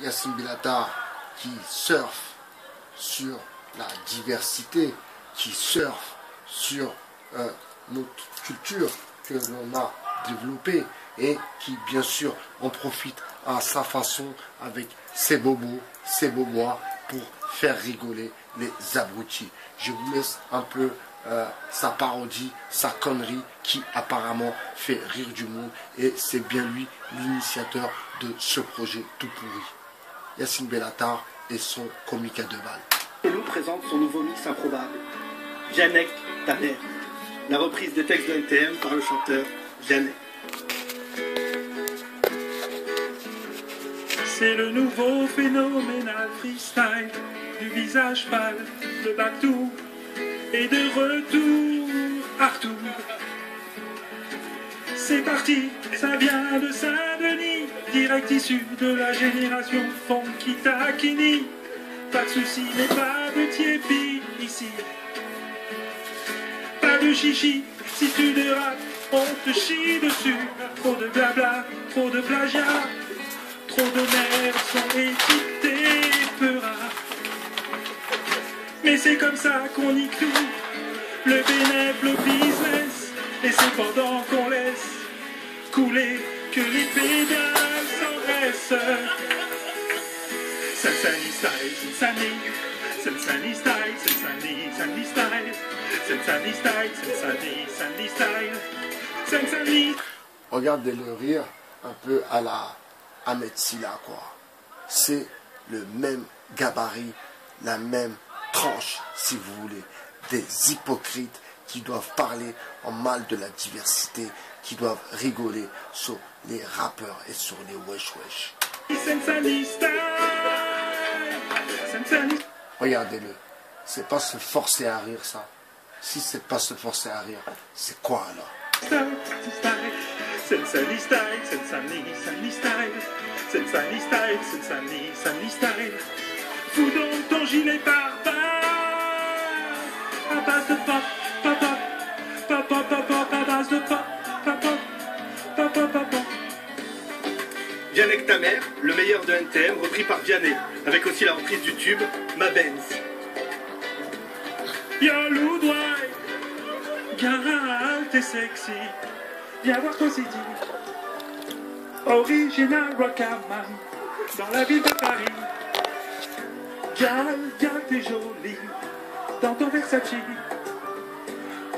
Yacine Bellatar qui surfe sur la diversité, qui surfe sur notre culture que l'on a développée et qui bien sûr en profite à sa façon avec ses bobos, ses bobois pour faire rigoler les abrutis. Je vous laisse un peu sa parodie, sa connerie qui apparemment fait rire du monde et c'est bien lui l'initiateur de ce projet tout pourri. Yacine Bellatar et son comique à deux balles. Et nous présente son nouveau mix improbable, Vianney, ta mère. La reprise des textes de NTM par le chanteur Vianney. C'est le nouveau phénoménal freestyle du visage pâle, le Bactou et de retour Arthur. C'est parti, ça vient de Saint-Denis, direct issu de la génération Funky Taquini. Pas de soucis, mais pas de tiépi ici. Pas de chichi, si tu dérapes, on te chie dessus. Trop de blabla, trop de plagiat, trop de mères sont étiquetées peu rares. Mais c'est comme ça qu'on y tout, le bénéfice, le business. Et c'est pendant qu'on laisse couler que les pédales s'engraissent. Sensani style, Sensani style, Sensani style, Sensani style, Sensani style, Sensani. Regardez le rire un peu à la Ahmed Silla, quoi. C'est le même gabarit, la même tranche, si vous voulez. Des hypocrites qui doivent parler en mal de la diversité, qui doivent rigoler sur les rappeurs et sur les wesh-wesh. Regardez-le. C'est pas se forcer à rire, ça. Si c'est pas se forcer à rire, c'est quoi alors? Sensani style, Sensani style, Sensani style, Sensani style. Fous donc ton gilet par balle à base de pop, pop, pop, pop, pop, pop, à base de pop, pop, pop, pop, pop, pop, pop. Vianney ta mère, le meilleur de NTM, repris par Vianney, avec aussi la reprise du tube Ma Benz. Yo Loudoy, Garal, t'es sexy, viens voir ton city. Original Rockaman, dans la ville de Paris. Gal, t'es jolie, dans ton Versace.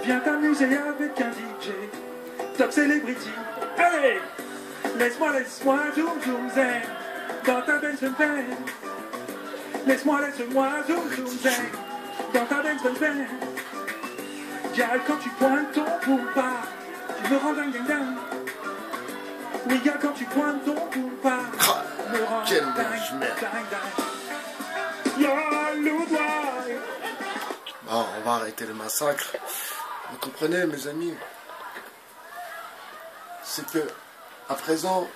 Viens t'amuser avec un DJ, top celebrity. Allez, laisse-moi, zoom, zoom, zen, dans ta Benz, laisse-moi, zoom, zoom, zen, dans ta Benz, Gal, quand tu pointes ton boompa, tu me rends dingue, dingue, dingue. Oui, gal, quand tu pointes ton boompa, me rends dingue, dingue, dingue. Bon, on va arrêter le massacre. Vous comprenez, mes amis? C'est que, à présent,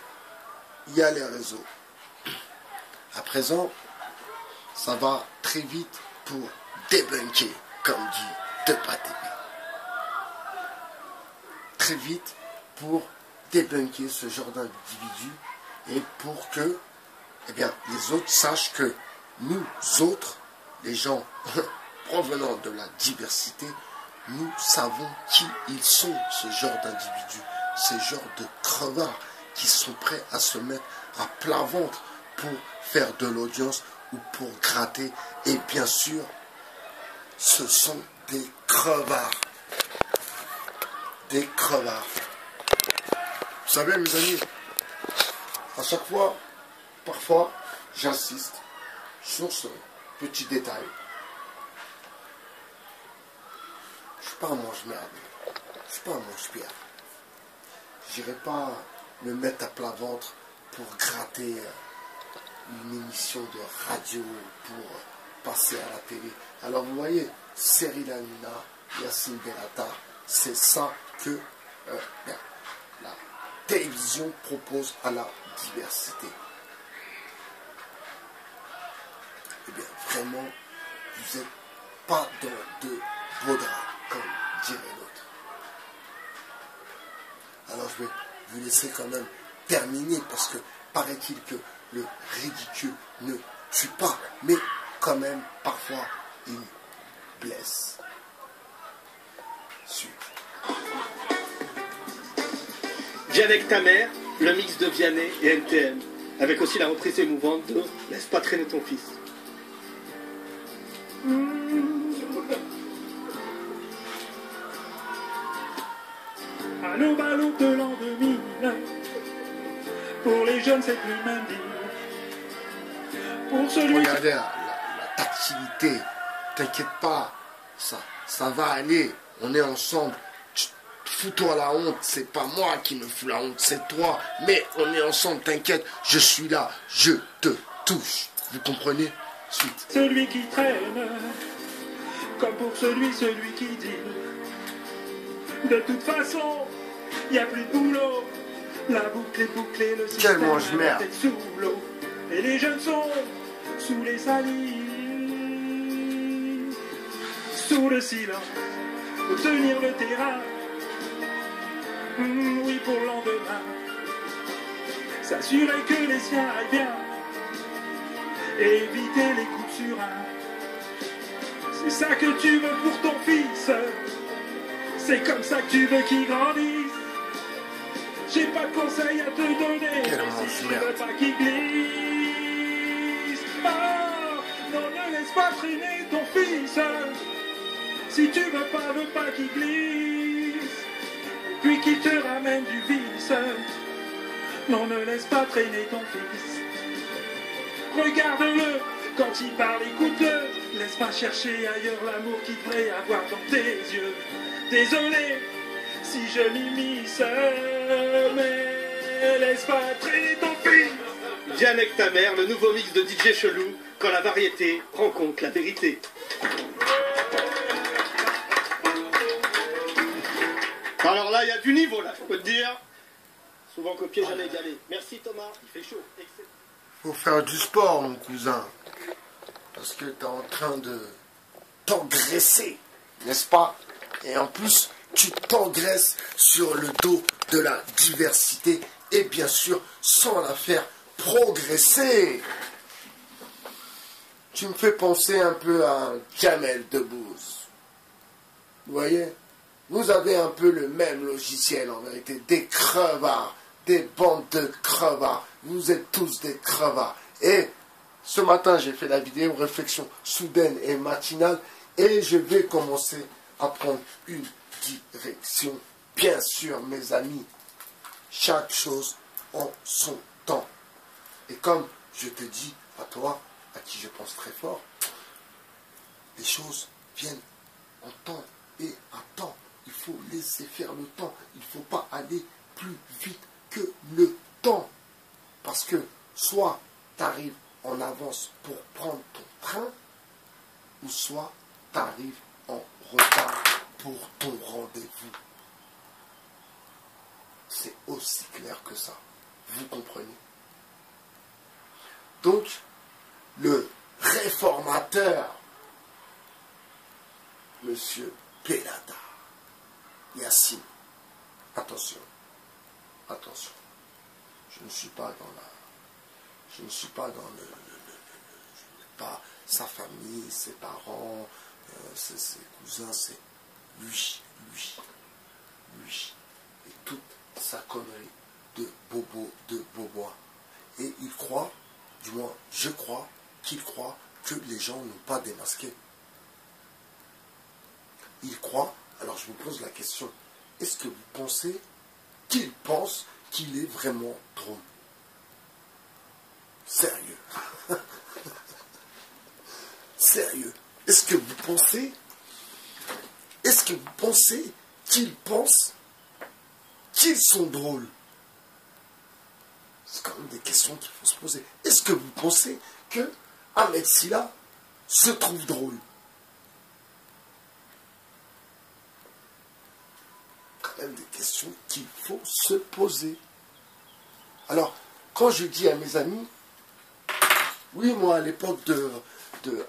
il y a les réseaux. À présent, ça va très vite pour débunker, comme dit Depa TV. Très vite pour débunker ce genre d'individu et pour que, eh bien, les autres sachent que nous autres, les gens provenant de la diversité, nous savons qui ils sont, ce genre d'individus, ces genres de crevards qui sont prêts à se mettre à plat ventre pour faire de l'audience ou pour gratter. Et bien sûr, ce sont des crevards. Des crevards. Vous savez, mes amis, à chaque fois, parfois, j'insiste sur ce petit détail. Je suis pas un mange-merde. Je suis pas un mange-pierre. J'irai pas me mettre à plat ventre pour gratter une émission de radio, pour passer à la télé. Alors vous voyez, Cyril Hanouna, Yacine Bellatar, c'est ça que la télévision propose à la diversité. Eh bien, vraiment, vous n'êtes pas dans de beaux draps, comme dirait l'autre. Alors, je vais vous laisser quand même terminer, parce que paraît-il que le ridicule ne tue pas, mais quand même, parfois, il blesse. Suite. Vianney avec ta mère, le mix de Vianney et NTM, avec aussi la reprise émouvante de Laisse pas traîner ton fils. Allô, ballot de l'an 2000, pour les jeunes c'est plus le même deal. Pour celui Regardez la tactilité, t'inquiète pas, ça va aller, on est ensemble. Fous-toi la honte, c'est pas moi qui me fous la honte, c'est toi. Mais on est ensemble, t'inquiète, je suis là, je te touche. Vous comprenez? Suite. celui qui traîne, comme pour celui qui dit. De toute façon, y a plus de boulot. La boucle est bouclée, le système mange-merde. est sous l'eau. Et les jeunes sont sous les salines, sous le silence, pour tenir le terrain. Oui, pour le lendemain, s'assurer que les siens aillent bien et éviter les coups sur un. C'est ça que tu veux pour ton fils, c'est comme ça que tu veux qu'il grandisse. J'ai pas de conseils à te donner, Quel mais si tu mange-merde. veux pas qu'il glisse, oh, non, ne laisse pas traîner ton fils. Si tu veux pas qu'il glisse, puis qu'il te ramène du vice. Non, ne laisse pas traîner ton fils. Regarde-le, quand il parle, écoute-le. Laisse pas chercher ailleurs l'amour qu'il devrait avoir dans tes yeux. Désolé si je m'immisce, mais laisse pas traîner ton fils. Vianney avec ta mère, le nouveau mix de DJ Chelou, quand la variété rencontre la vérité. Alors là, il y a du niveau, là, je peux te dire. Souvent copié, jamais égalé. Merci Thomas, il fait chaud. Excellent. Faut faire du sport, mon cousin. Parce que t'es en train de t'engraisser, n'est-ce pas? Et en plus, tu t'engraisses sur le dos de la diversité et bien sûr, sans la faire progresser. Tu me fais penser un peu à un Jamel Debbouze. Vous voyez? Vous avez un peu le même logiciel en vérité. Des crevards, des bandes de crevards. Vous êtes tous des crevards. Et ce matin, j'ai fait la vidéo réflexion soudaine et matinale. Et je vais commencer à prendre une direction. Bien sûr, mes amis, chaque chose en son temps. Et comme je te dis à toi, à qui je pense très fort, les choses viennent en temps et à temps. Il faut laisser faire le temps. Il ne faut pas aller plus vite que le temps. Parce que soit tu arrives en avance pour prendre ton train, ou soit tu arrives en retard pour ton rendez-vous. C'est aussi clair que ça. Vous comprenez? Donc, le réformateur, Monsieur Pelada, Yassine, attention, attention, je ne suis pas dans le, je n'ai pas sa famille, ses parents, ses cousins, c'est lui, et toute sa connerie de bobo, de bobois. Et il croit, du moins je crois, qu'il croit que les gens n'ont pas démasqué. Il croit, alors je vous pose la question, est-ce que vous pensez qu'il pense qu'il est vraiment drôle? Sérieux. Sérieux. Est-ce que vous pensez qu'ils pensent qu'ils sont drôles? C'est quand même des questions qu'il faut se poser. Est-ce que vous pensez que Ahmed Silla se trouve drôle? Quand même des questions qu'il faut se poser. Alors, quand je dis à mes amis, oui, moi, à l'époque de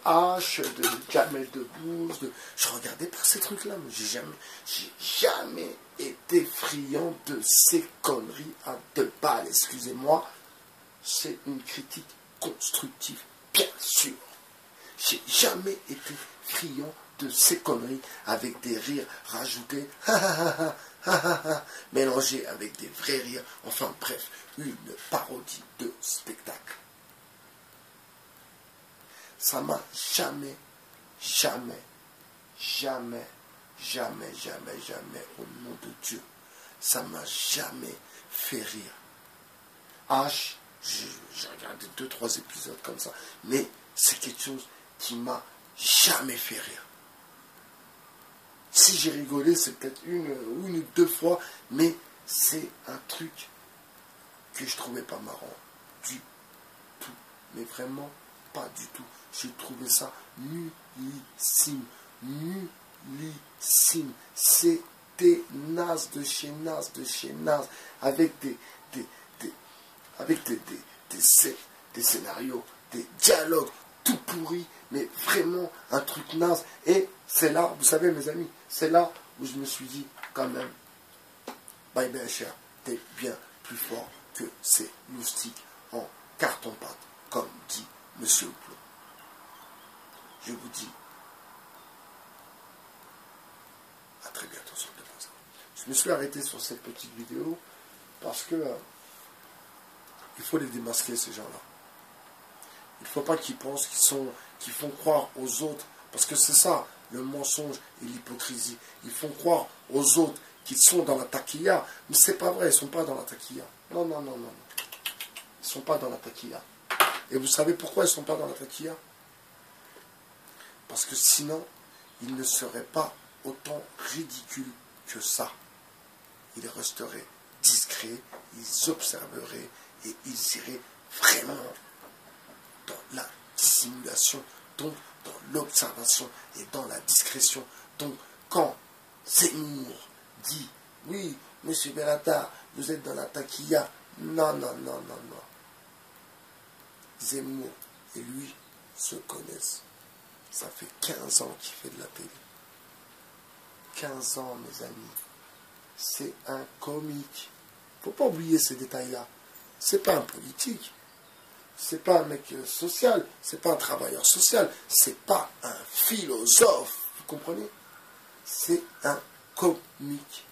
H, de Jamel Debbouze, je regardais pas ces trucs-là, mais j'ai jamais été friand de ces conneries à deux balles, excusez-moi. c'est une critique constructive, bien sûr. J'ai jamais été friand de ces conneries avec des rires rajoutés, mélangés avec des vrais rires, enfin bref, une parodie de spectacle. Ça m'a jamais, au nom de Dieu, ça m'a jamais fait rire. H, j'ai regardé 2-3 épisodes comme ça, mais c'est quelque chose qui m'a jamais fait rire. Si j'ai rigolé, c'est peut-être une ou deux fois, mais c'est un truc que je trouvais pas marrant du tout, mais vraiment pas du tout. J'ai trouvé ça nullissime, c'était naze de chez naze, avec des scénarios, des dialogues tout pourris, mais vraiment un truc naze. Et c'est là, vous savez mes amis, c'est là où je me suis dit, quand même, Bye BHR, t'es bien plus fort que ces moustiques en carton-pâte, comme dit Monsieur Hublot. Je vous dis à très bientôt sur le déposant. Je me suis arrêté sur cette petite vidéo parce que il faut les démasquer, ces gens-là. Il ne faut pas qu'ils pensent qu'ils font croire aux autres, parce que c'est ça, le mensonge et l'hypocrisie. Ils font croire aux autres qu'ils sont dans la taquilla, mais c'est pas vrai, ils ne sont pas dans la taquilla. Non. Ils ne sont pas dans la taquilla. Et vous savez pourquoi ils ne sont pas dans la taquilla? Parce que sinon, ils ne seraient pas autant ridicules que ça. Ils resteraient discrets, ils observeraient et ils iraient vraiment dans la dissimulation, donc dans l'observation et dans la discrétion. Donc quand Zemmour dit « Oui, monsieur Bellatar, vous êtes dans la taquilla », non. Zemmour et lui se connaissent. Ça fait 15 ans qu'il fait de la télé. 15 ans, mes amis. C'est un comique. Il ne faut pas oublier ces détails-là. C'est pas un politique. C'est pas un mec social. C'est pas un travailleur social. C'est pas un philosophe. Vous comprenez? C'est un comique.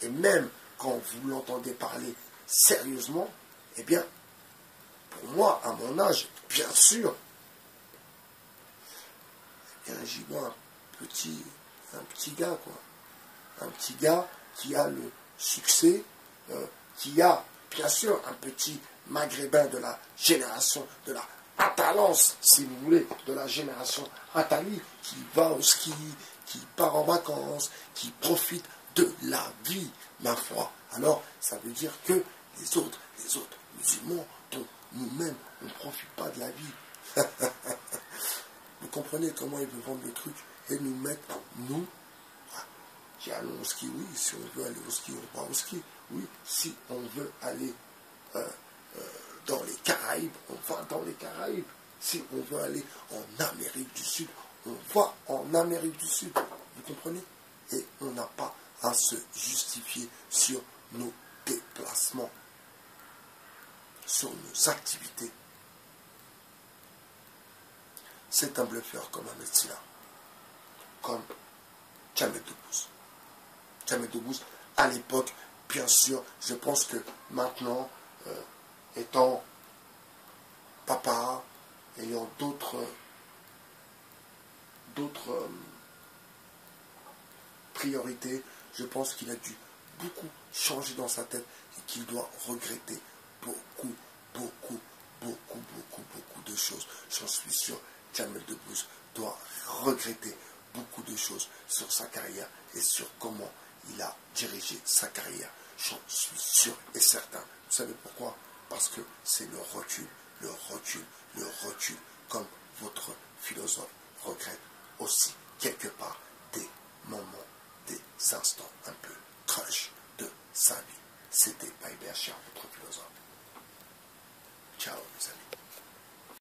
Et même quand vous l'entendez parler sérieusement, eh bien, pour moi, à mon âge, bien sûr, eh bien, j'y vois un petit gars, quoi. Un petit gars qui a le succès, qui a, bien sûr, un petit maghrébin de la génération, de la Atalance, si vous voulez, de la génération Atali, qui va au ski, qui part en vacances, qui profite de la vie, ma foi. Alors, ça veut dire que les autres musulmans, dont nous-mêmes, on ne profite pas de la vie. Vous comprenez comment ils veulent vendre le truc et nous mettre, nous, qui allons au ski, oui, si on veut aller au ski, on va au ski, oui, si on veut aller dans les Caraïbes, on va dans les Caraïbes, si on veut aller en Amérique du Sud, on va en Amérique du Sud, vous comprenez? Et on n'a pas à se justifier sur nos déplacements, sur nos activités. C'est un bluffeur comme un Metsila, comme Jamel Debbouze. Jamel Debbouze, à l'époque, bien sûr, je pense que maintenant, étant papa, ayant d'autres priorités, je pense qu'il a dû beaucoup changer dans sa tête et qu'il doit regretter beaucoup de choses. J'en suis sûr, Jamel Debbouze doit regretter beaucoup de choses sur sa carrière et sur comment il a dirigé sa carrière. J'en suis sûr et certain. Vous savez pourquoi? Parce que c'est le recul, comme votre philosophe regrette aussi quelque part des moments, des instants un peu crush de sa vie. C'était Bye BHR, votre philosophe. Ciao, mes amis.